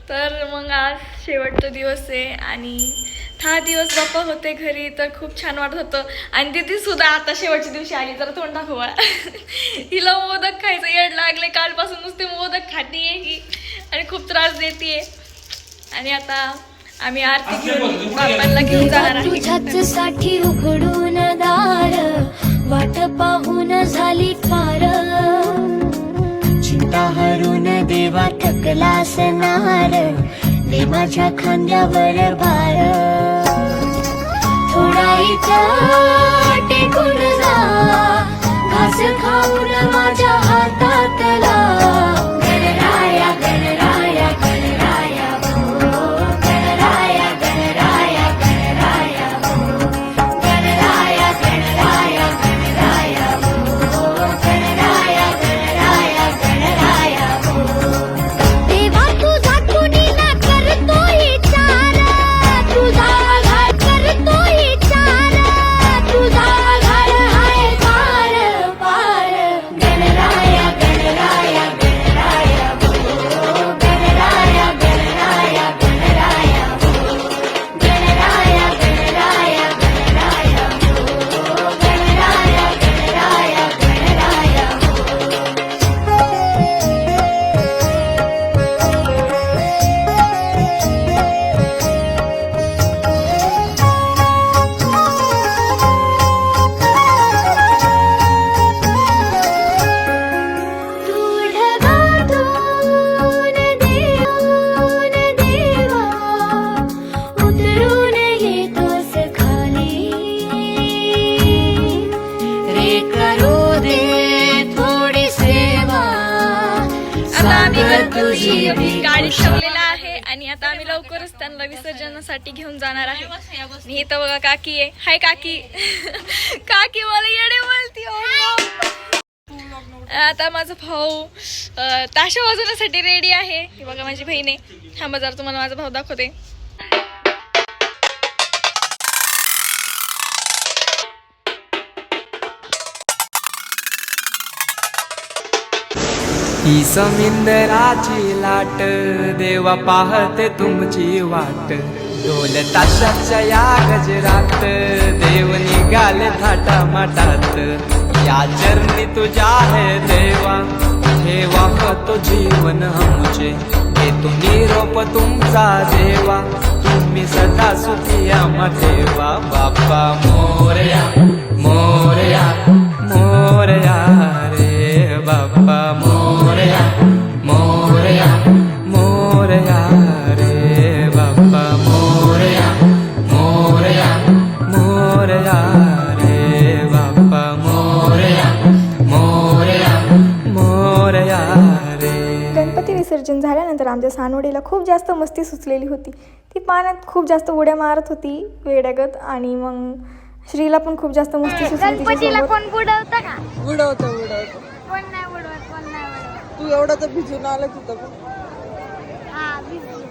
तर मग आज शेवटचा दिवस आहे आणि 10 दिवस बाप्पा होते घरी, तर खूप छान वाटत होतं. आणि दीदी सुद्धा आता शेवटच्या दिवशी आली, तर तोंड दाखवा. हिला मोदक खायचं येड लागले, कालपासून नुसते मोदक खातीये ही आणि खूप त्रास देतीये. आणि आता आम्ही आरती घेऊन बाप्पांना घेऊन जाणार आहे. तुझ्यासाठी उघडून दार, वाट पाहून झाली पार, चिंता हरून देवा थकला असणार, दे माझ्या खांद्यावर भार, थोडा इथं टेकून जा, घास खाऊन माझ्या हातातला, गणराया गणराया गणराया भो, गणराया गणराया गणराया भो, गणराया गणराया गणराया भो, गणराया गणराया गणराया भो. देवा तुझा कुणीला करतोय चार, तुझा आघार करतोय चार, तुझा आघार हाय पार पार, गणराया गणराया गणराया भो, गणराया गणराया गणराया भो, गणराया गणराया गणराया भो, गणराया गणराया गणराया तू ढगातून देऊन देवा, उतरून येतोस खाली, रे करू दे थोडी सेवा, आता आम्ही सागर तुझी गणपती गाडी ठेवलेला आहे आणि आता आम्ही लवकरच त्यांना विसर्जनासाठी घेऊन जाणार आहे. आणि इथं बघा काकी आहे. हाय काकी. काकी मला येडे बोलती. आता माझा भाऊ ताशा वाजवण्यासाठी रेडी आहे. हे बघा माझी बहीण आहे. थांबा जरा तुम्हाला माझा भाऊ दाखवते. ही समिंदराची लाट, देवा पाहते तुमची वाट, ढोल ताशाच्या या गजरात, देव निघाले थाटा माटात, या चरणी तुझ्या है देवा, ठेवा तो जीवन आमचे, घेतो निरोप तुमचा देवा, तुम्ही सदा सुखी आम्हा ठेवा. बाप्पा मोरया मोरया मोरया रे बाप्पा मोरया मोरया मोरया रे बाप्पा मोरया मोरया मोरया रे बाप्पा मोरया मोरया मोरया रे. गणपती विसर्जन झाल्यानंतर आमच्या सानवडीला खूप जास्त मस्ती सुचलेली होती. ती पाण्यात खूप जास्त उड्या मारत होती वेड्यागत. आणि मग श्रीला पण खूप जास्त मस्ती सुचली गणपतीला तिच्यासोबत. कोण बुडवतं का? बुडवतो कोण नाही बुडवत, कोण नाही बुडवत. तू एवढा तर भिजून आला तिथं पण. हा भिजली.